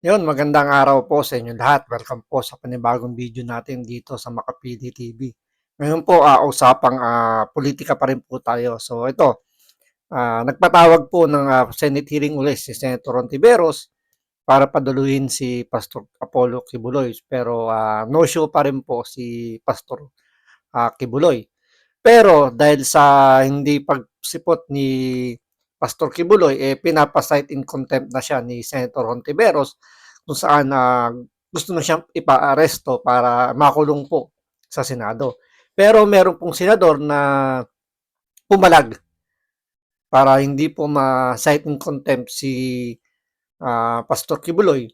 Yun, magandang araw po sa inyo lahat. Welcome po sa panibagong video natin dito sa Makapili TV. Ngayon po, usapang politika pa rin po tayo. So ito, nagpatawag po ng Senate hearing ulit si Senator Ontiveros para padaluhin si Pastor Apollo Kibuloy. Pero no show pa rin po si Pastor Kibuloy. Pero dahil sa hindi pagsipot ni Pastor Kibuloy, pinapa-cite in contempt na siya ni Senator Hontiveros kung saan gusto na siyang ipa-aresto para makulong po sa Senado. Pero meron pong senador na pumalag para hindi po ma-cite in contempt si Pastor Kibuloy.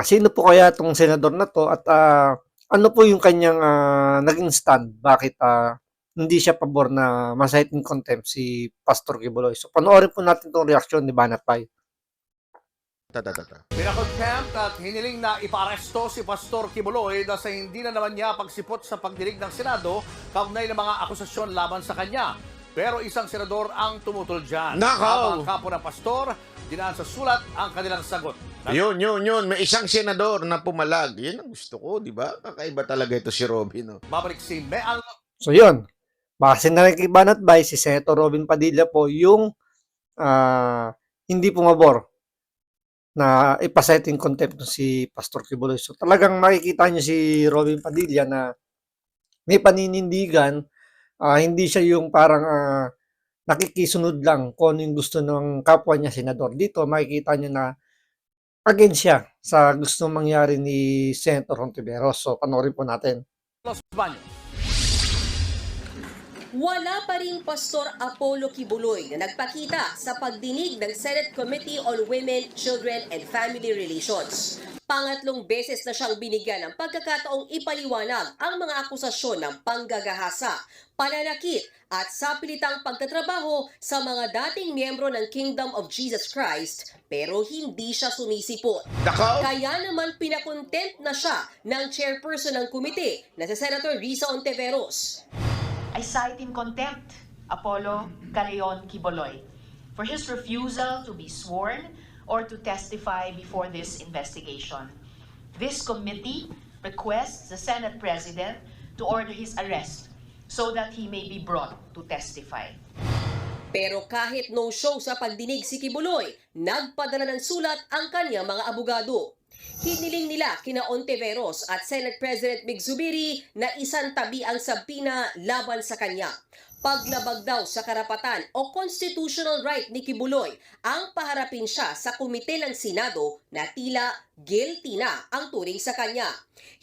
Sino po kaya itong senador na to at ano po yung kanyang naging stand? Bakit hindi siya pabor na ma-cite in contempt si Pastor Kibuloy? So panoorin po natin itong reaksyon ni Banat Pai. Pinakontempt at hiniling na iparesto si Pastor Kibuloy dahil sa hindi na naman niya pagsipot sa pagdinig ng Senado kaugnay ng mga akusasyon laban sa kanya. Pero isang senador ang tumutol dyan. Nakaw! Habang kapo ng pastor, dinaan sa sulat ang kanilang sagot. Yun. May isang senador na pumalag. Yan ang gusto ko, di ba? Kakaiba talaga ito si Robin. No? Babalik si Meal. So yun, base na kay Banat Pai, si Senator Robin Padilla po yung hindi pumabor na ipasite in contempt si Pastor Kibuloy. So talagang makikita niyo si Robin Padilla na may paninindigan, hindi siya yung parang nakikisunod lang kung ano yung gusto ng kapwa niya senador. Dito makikita niyo na against siya sa gusto mangyari ni Senator Hontiveros. So panoorin po natin. Los Baños. Wala pa ring Pastor Apollo Kibuloy na nagpakita sa pagdinig ng Senate Committee on Women, Children, and Family Relations. Pangatlong beses na siyang binigyan ng pagkakataong ipaliwanag ang mga akusasyon ng panggagahasa, pananakit at sapilitang pagtatrabaho sa mga dating miyembro ng Kingdom of Jesus Christ, pero hindi siya sumisipot. Nakaw! Kaya naman pinakontempt na siya ng chairperson ng komite na si Senator Risa Ontiveros. I cite in contempt Apollo Caleon Quiboloy for his refusal to be sworn or to testify before this investigation. This committee requests the Senate President to order his arrest so that he may be brought to testify. Pero kahit no-show sa pagdinig si Kibuloy, nagpadala ng sulat ang kanyang mga abogado. Hiniling nila kina Ontiveros at Senate President Mig Zubiri na isantabi ang sabina laban sa kanya. Paglabag daw sa karapatan o constitutional right ni Kibuloy ang paharapin siya sa komite ng Senado na tila guilty na ang turing sa kanya.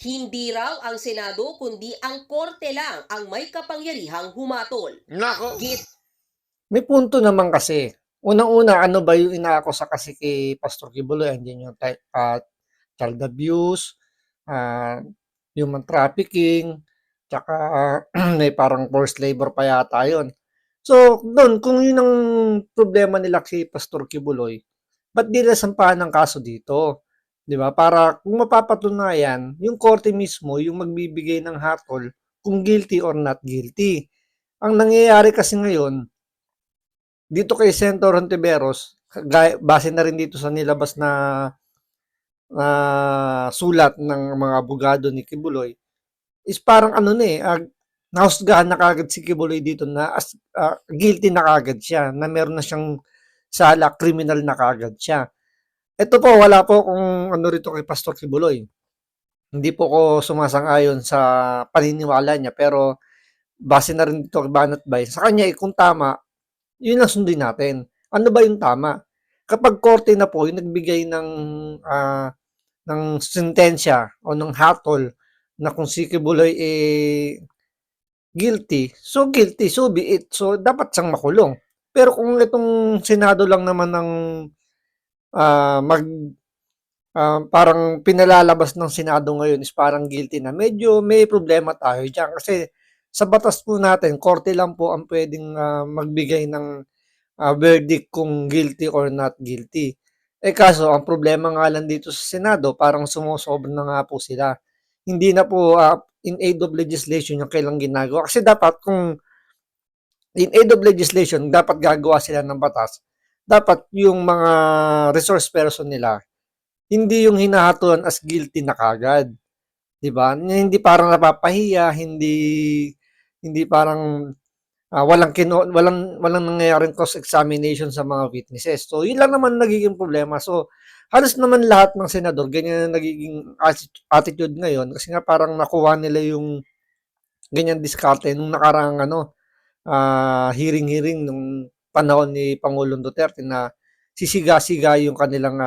Hindi raw ang Senado kundi ang korte lang ang may kapangyarihang humatol. Nako! May punto naman kasi. Unang-una, ano ba yung inaakusa kasi kay Pastor Kibuloy? Andiyan yung child abuse, human trafficking, tsaka may parang forced labor pa yata yun. So, doon, kung yun ang problema nila kay Pastor Kibuloy, ba't di nasampahan ng kaso dito? Di ba? Para kung mapapatunayan, yung korte mismo, yung magbibigay ng hatol kung guilty or not guilty. Ang nangyayari kasi ngayon, dito kay Senator Hontiveros, base na rin dito sa nilabas na sulat ng mga abogado ni Kibuloy, is parang ano na nahusgahan na kagad si Kibuloy dito na guilty na kagad siya, na meron na siyang sala, criminal na kagad siya. Ito po, wala po kung ano rito kay Pastor Kibuloy. Hindi po ko sumasang-ayon sa paniniwala niya, pero base na rin dito kay Banat Pai, sa kanya kung tama, yun ang sundin natin. Ano ba yung tama? Kapag korte na po yung nagbigay ng sentensya o ng hatol na kung si Kibuloy guilty, so be it. So dapat siyang makulong. Pero kung itong Senado lang naman ng parang pinalalabas ng Senado ngayon is parang guilty na, medyo may problema tayo dyan. Kasi sa batas po natin, korte lang po ang pwedeng magbigay ng verdict kung guilty or not guilty. Kaso, ang problema nga lang dito sa Senado, parang sumusobra na nga po sila. Hindi na po in aid of legislation yung kailang ginagawa. Kasi dapat kung in aid of legislation, dapat gagawa sila ng batas. Dapat yung mga resource person nila, hindi yung hinahatulan as guilty na kaagad, 'di ba? Hindi parang napapahiya, hindi parang, walang nangyayaring cross-examination sa mga witnesses. So, yun lang naman nagiging problema. So, halos naman lahat ng senador ganyan ang nagiging attitude ngayon kasi nga parang nakuha nila yung ganyang diskarte nung nakaraang hearing nung panahon ni Pangulong Duterte na sisiga-siga yung kanilang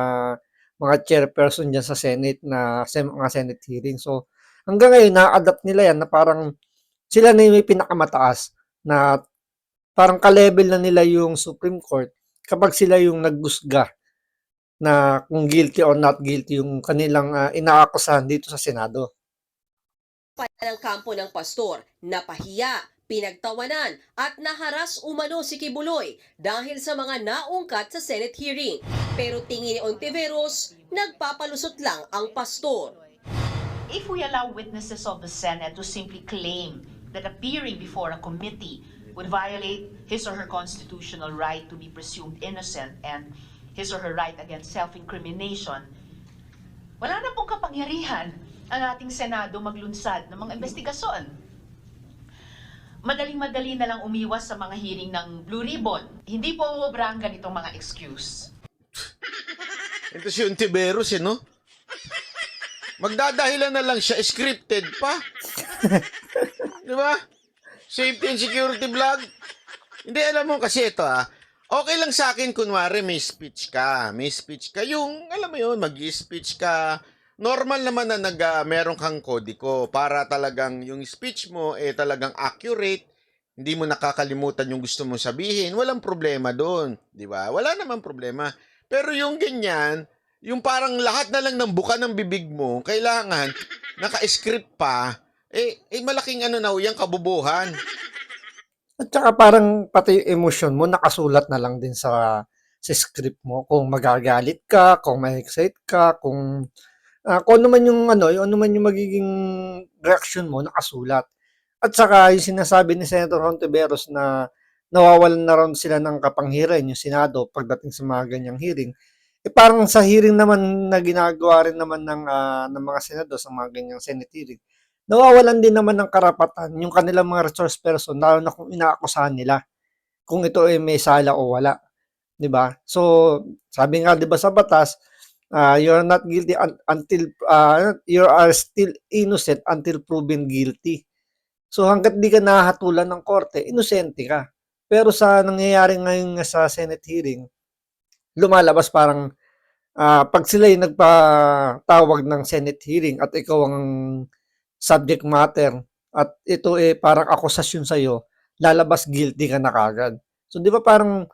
mga chairperson diyan sa Senate na mga Senate hearing. So, hanggang ngayon na-adapt nila yan na parang sila na yung may pinakamataas na parang ka-level na nila yung Supreme Court kapag sila yung naghusga na kung guilty or not guilty yung kanilang inaakusahan dito sa Senado. Ng kampo ng pastor, napahiya, pinagtawanan at naharas umano si Kibuloy dahil sa mga naungkat sa Senate hearing. Pero tingin ni Ontiveros, nagpapalusot lang ang pastor. If we allow witnesses of the Senate to simply claim that appearing before a committee would violate his or her constitutional right to be presumed innocent and his or her right against self-incrimination, wala na pong kapangyarihan ang ating Senado maglunsad ng mga investigasyon. Madaling-madali na lang umiwas sa mga hearing ng Blue Ribbon. Hindi po uubra ang ganitong mga excuse. Ito si Ontiveros, no? Magdadahilan na lang siya, scripted pa. Di ba? Safety and security vlog. Hindi, alam mo kasi ito okay lang sa akin kunwari may speech ka. May speech ka. Yung, alam mo yun, mag-speech ka. Normal naman na meron kang kodiko para talagang yung speech mo talagang accurate. Hindi mo nakakalimutan yung gusto mong sabihin. Walang problema doon. Di ba? Wala namang problema. Pero yung ganyan, yung parang lahat na lang ng buka ng bibig mo, kailangan, naka-script pa, malaking yung kabubuhan. At saka parang pati yung emosyon mo nakasulat na lang din sa script mo. Kung magagalit ka, kung ma-excite ka, kung ano man yung magiging reaction mo nakasulat. At saka yung sinasabi ni Senator Hontiveros na nawawalan na ron sila ng kapanghiran yung Senado pagdating sa mga ganyang hearing. Parang sa hearing naman na ginagawa rin naman ng mga senador sa mga ganyang Senate hearing, nawawalan din naman ng karapatan yung kanilang mga resource person lalo na kung inaakusahan nila kung ito ay may sala o wala, 'di ba? So, sabi nga 'di ba sa batas, you are not guilty until you are still innocent until proven guilty. So, hangga't di ka nahahatulan ng korte, inosente ka. Pero sa nangyayari ngayon sa Senate hearing, lumalabas parang pag sila yung nagpatawag ng Senate hearing at ikaw ang subject matter at ito parang akusasyon sa'yo, lalabas guilty ka na kagad. So, di ba parang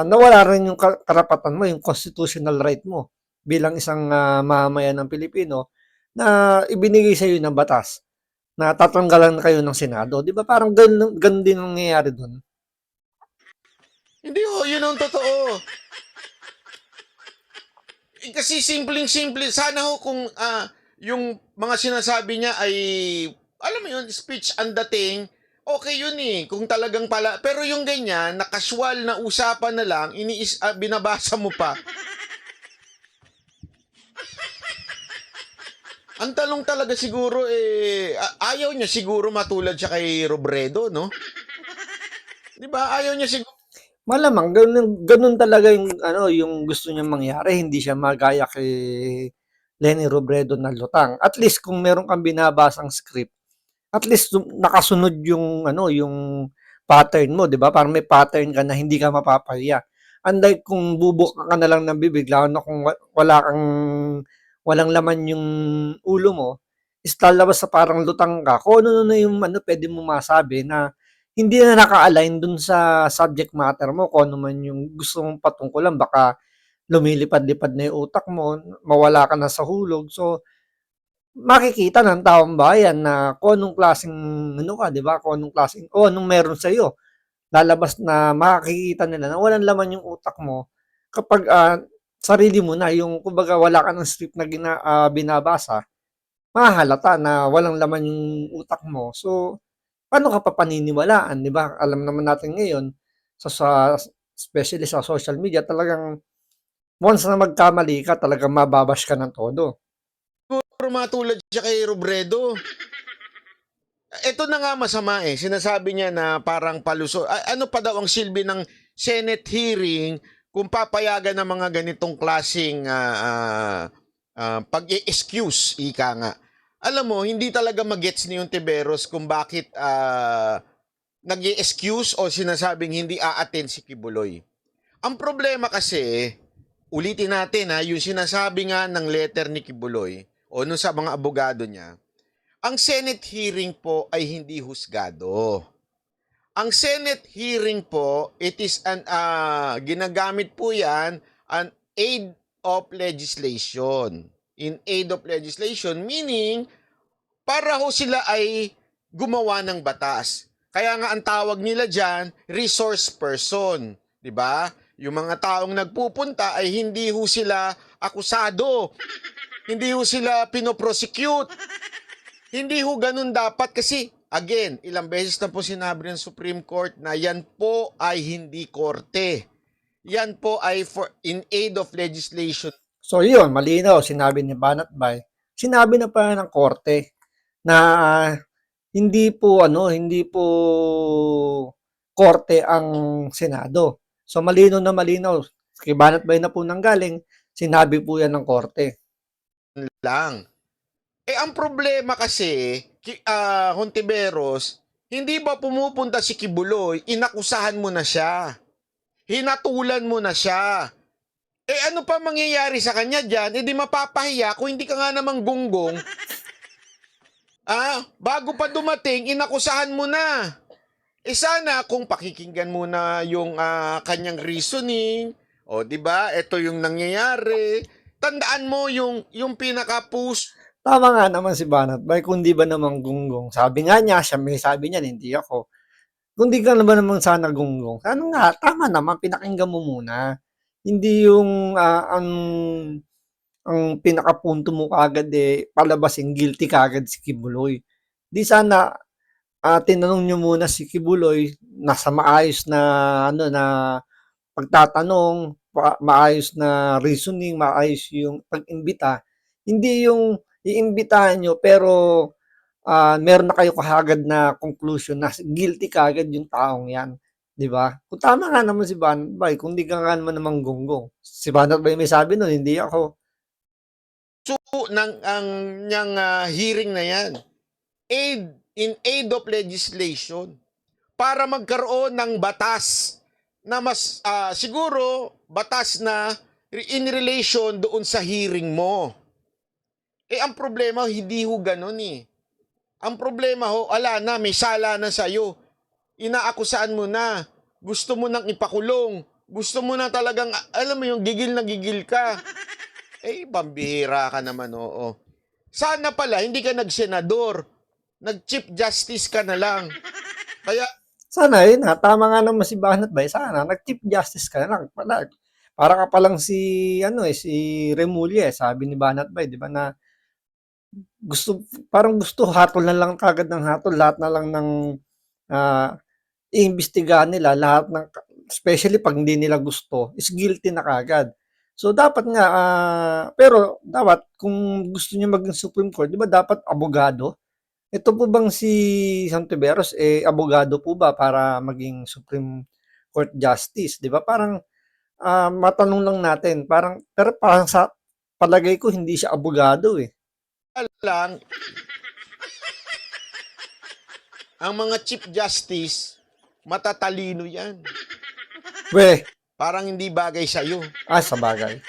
nawala rin yung karapatan mo, yung constitutional right mo bilang isang mamamayan ng Pilipino na ibinigay sa iyo ng batas na tatanggalan kayo ng Senado. Di ba parang ganun din ang nangyayari doon? Hindi yun ang totoo. Kasi simpleng-simple. Sana kung yung mga sinasabi niya ay, alam mo yun, speech ang dating, okay yun kung talagang pala. Pero yung ganyan, na casual na usapan na lang, binabasa mo pa. Ang tanong talaga siguro ayaw niya siguro matulad siya kay Robredo, no? 'Di ba? Ayaw niya siguro. Malamang ganun talaga yung gusto niyang mangyari, hindi siya magaya kay Leni Robredo na lutang. At least kung meron kang binabasang script, at least nakasunod yung pattern mo, 'di ba? Parang may pattern ka na hindi ka mapapahiya. Unlike kung bubuka ka na lang ng bibig, lalo na kung walang laman yung ulo mo, is lalabas sa parang lutang ka. Kung ano na yung pwede mo masabi na hindi na naka-align dun sa subject matter mo, kung ano man yung gusto mong patungkulan, baka lumilipad-lipad na yung utak mo, mawala ka na sa hulog. So, makikita ng taong bayan na kung anong klaseng ka, di ba? Kung anong klaseng, anong meron sa iyo. Lalabas na makikita nila na walang laman yung utak mo kapag sarili mo na, yung kumbaga wala ka ng script na binabasa, mahahalata na walang laman yung utak mo. So, paano ka pa paniniwalaan, 'di ba? Alam naman natin ngayon sa especially sa social media talagang once na magkamali ka, talagang mababash ka ng todo. Pero matulad siya kay Robredo. Ito na nga masama eh. Sinasabi niya na parang palusot. Ano pa daw ang silbi ng Senate hearing kung papayagan ng mga ganitong klaseng pag-i-excuse, ika nga. Alam mo, hindi talaga magets ni Ontiveros kung bakit nag-i-excuse o sinasabing hindi a-attend si Kibuloy. Ang problema kasi, ulitin natin yung sinasabi nga ng letter ni Kibuloy o nun sa mga abogado niya, ang Senate hearing po ay hindi husgado. Ang Senate hearing po, it is ginagamit po yan an aid of legislation. In aid of legislation, meaning para ho sila ay gumawa ng batas. Kaya nga ang tawag nila dyan, resource person. Diba? Yung mga taong nagpupunta ay hindi ho sila akusado. Hindi ho sila pinoprosecute. Hindi ho ganun dapat kasi, again, ilang beses na po sinabi ng Supreme Court na yan po ay hindi korte. Yan po ay in aid of legislation. So yun, malinaw, sinabi ni Banatbay. Sinabi na pa ng korte na hindi po korte ang Senado. So malinaw na malinaw, kay Banatbay na po nanggaling, sinabi po yan ng korte. Lang. Ang problema kasi, Hontiveros, hindi ba pumupunta si Kibuloy, inakusahan mo na siya. Hinatulan mo na siya. Ano pa mangyayari sa kanya dyan? Di mapapahiya kung hindi ka nga namang gunggong. Bago pa dumating, inakusahan mo na. Sana kung pakikinggan mo na yung kanyang reasoning, di ba? Ito yung nangyayari. Tandaan mo yung pinaka-push. Tama nga naman si Banatbay, kung di ba namang gunggong. Sabi nga niya, siya may sabi niya, hindi ako. Kung di ka naman sana gunggong. Ano nga, tama naman, pinakinggan mo muna. Hindi yung ang pinakapunto mo kagad palabasin guilty kagad si Kibuloy. Di sana tinanong nyo muna si Kibuloy nasa maayos na na pagtatanong, maayos na reasoning, maayos yung pag-imbita. Hindi yung iimbitahan nyo pero meron na kayo kahagad na conclusion na guilty kagad yung taong yan. 'Di ba? Kung tama nga naman si Banatbay, kung di ka nga naman namang gunggong. Si Banatbay may sabi nun, hindi ako. Ang niyang hearing na yan. In aid of legislation. Para magkaroon ng batas na mas siguro batas na in relation doon sa hearing mo. Ang problema, hindi ho ganun eh. Ang problema ho, may sala na sa'yo. Inaakusaan mo na. Gusto mo nang ipakulong. Gusto mo na talagang, alam mo yung gigil na gigil ka. Pambihira ka naman, oo. Sana pala, hindi ka nagsenador. Nag-chief justice ka na lang. Kaya, Sana yun tama nga naman si Banatbay, sana nag-chief justice ka na lang. Para ka palang si Remulla, sabi ni Banatbay, di ba na gusto hatol na lang kagad ng hatol, lahat na lang ng iimbestigahan nila, lahat ng, especially pag hindi nila gusto, is guilty na kagad. So dapat nga, pero dapat kung gusto niyo maging Supreme Court, di ba dapat abogado? Ito po bang si Hontiveros, abogado po ba para maging Supreme Court Justice? Di ba? Parang matanong lang natin, pero parang sa palagay ko hindi siya abogado eh. lang, ang mga chief justice, matatalino yan. We, Parang hindi bagay sa'yo. sa bagay.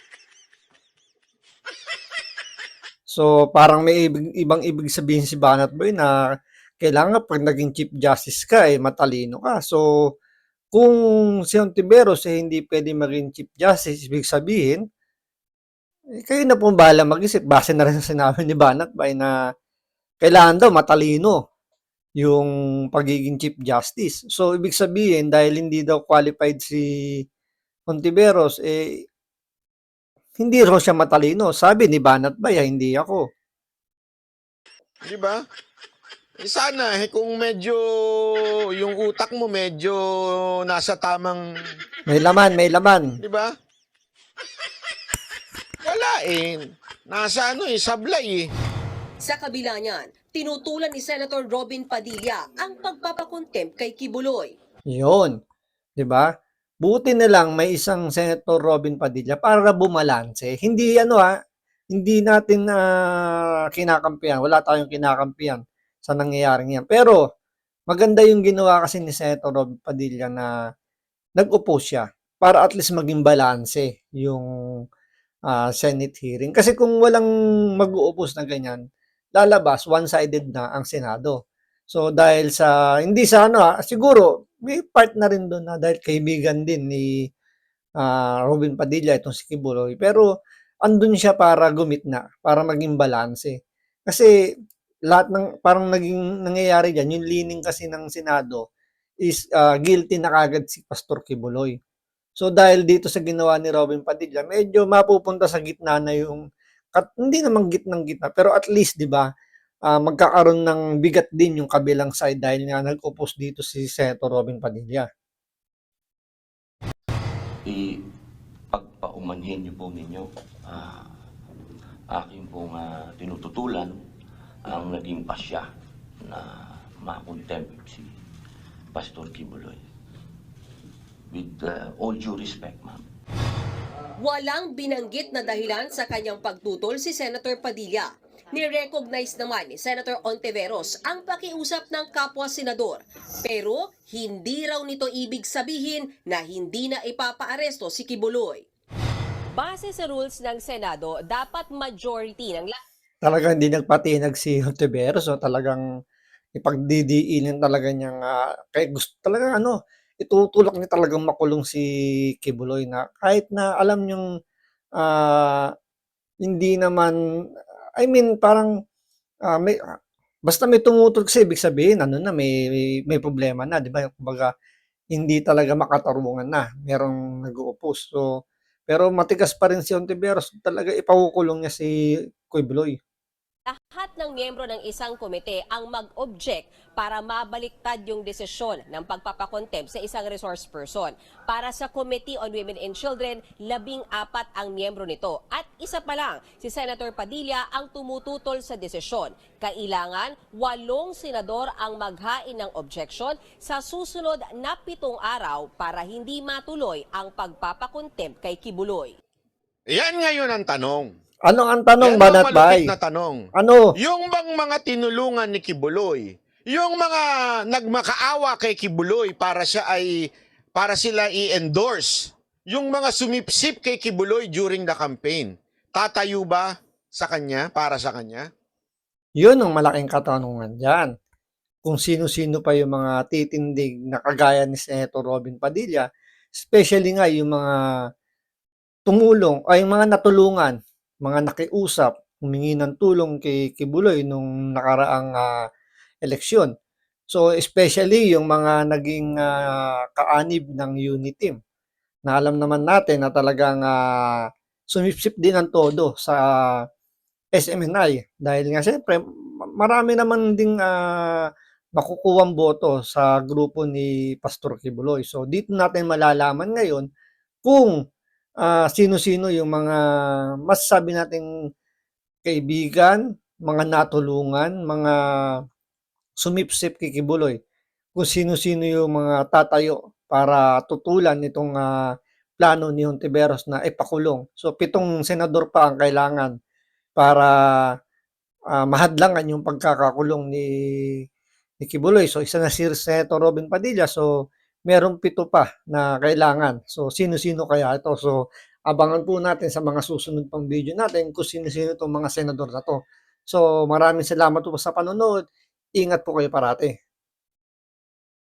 So, parang may ibang ibig sabihin si Banatbay na kailangan pag naging Chief Justice ka, matalino ka. So, kung si Hontiveros hindi pwede maging Chief Justice, ibig sabihin, kayo na pong bahala mag-isip. Base na rin sa sinabi ni Banatbay na kailangan daw matalino yung pagiging Chief Justice. So, ibig sabihin, dahil hindi daw qualified si Hontiveros, hindi raw siya matalino. Sabi ni Banatbay, hindi ako. Di ba? Sana kung medyo yung utak mo medyo nasa tamang, May laman. di ba? Wala eh. Nasa sablay eh. Sa kabila niyan, tinutulan ni Senator Robin Padilla ang pagpapakontempt kay Kibuloy. Yun, 'di ba? Buti na lang may isang Senator Robin Padilla para bumalanse. Hindi hindi natin kinakampihan. Wala tayong kinakampihan sa nangyayaring yan. Pero maganda yung ginawa kasi ni Senator Robin Padilla na nag-oppose siya para at least maging balanse yung Senate hearing. Kasi kung walang mag-uupos na ganyan, lalabas one-sided na ang Senado. So dahil sa hindi sa siguro may part na rin doon na dahil kaibigan din ni Robin Padilla itong si Kibuloy. Pero andun siya para gumitna, para maging balanse. Kasi lahat ng parang naging nangyayari diyan, yung leaning kasi ng Senado is guilty na kagad si Pastor Kibuloy. So dahil dito sa ginawa ni Robin Padilla, medyo mapupunta sa gitna na yung hindi naman gitnang-gitna, pero at least 'di ba, magkakaroon ng bigat din yung kabilang side dahil nga nag-oppose dito si Senator Robin Padilla. Pagpaumanhin niyo po ninyo, aking pong tinututulan ang naging pasya na makontempt si Pastor Kibuloy. With all due respect, ma'am. Walang binanggit na dahilan sa kanyang pagtutol si Senator Padilla. Ni-recognize naman ni Senator Ontiveros ang pakiusap ng kapwa-senador. Pero hindi raw nito ibig sabihin na hindi na ipapaaresto si Kibuloy. Base sa rules ng Senado, dapat majority ng Talagang hindi nagpatinag si Ontiveros, so talagang ipagdidiinan talaga niyang kaya gusto talagang itutulak niya talagang makulong si Kibuloy na kahit na alam niyang hindi naman, I mean parang basta may tumutulak kasi ibig sabihin may problema na, 'di ba? Kumbaga hindi talaga makatarungan na, merong nag-o-oppose. So pero matigas pa rin si Ontiveros, talaga ipakukulong niya si Kibuloy. lahat ng miyembro ng isang komite ang mag-object para mabaliktad yung desisyon ng pagpapakontempt sa isang resource person. Para sa Committee on Women and Children, 14 ang miyembro nito. At isa pa lang, si Senator Padilla ang tumututol sa desisyon. Kailangan 8 senador ang maghain ng objection sa susunod na 7 araw para hindi matuloy ang pagpapakontempt kay Kibuloy. Yan ngayon ang tanong. Ano ang tanong, Yan ang Banat Bay? malupit na tanong. Ano? Yung bang mga tinulungan ni Kibuloy, yung mga nagmakaawa kay Kibuloy para sila i-endorse, yung mga sumipsip kay Kibuloy during the campaign, tatayo ba sa kanya, para sa kanya? Yun ang malaking katanungan dyan. Kung sino-sino pa yung mga titindig na kagaya ni Senator Robin Padilla, especially nga yung mga tumulong ay mga natulungan, mga nakiusap, humingi ng tulong kay Kibuloy nung nakaraang eleksyon. So especially yung mga naging kaanib ng unit team na alam naman natin na talagang sumipsip din ang todo sa SMNI dahil nga siyempre marami naman ding makukuhang boto sa grupo ni Pastor Kibuloy. So dito natin malalaman ngayon kung sino-sino yung mga masasabi nating kaibigan, mga natulungan, mga sumipsip kay Kibuloy. Kung sino-sino yung mga tatayo para tutulan itong plano ni Ontiveros na ipakulong. So 7 senador pa ang kailangan para mahadlangan yung pagkakakulong ni Kibuloy. So isa na si Senator Robin Padilla. So merong 7 pa na kailangan. So sino-sino kaya ito? So abangan po natin sa mga susunod pang video natin kung sino-sino itong mga senador na to. So maraming salamat po sa panonood. Ingat po kayo parati.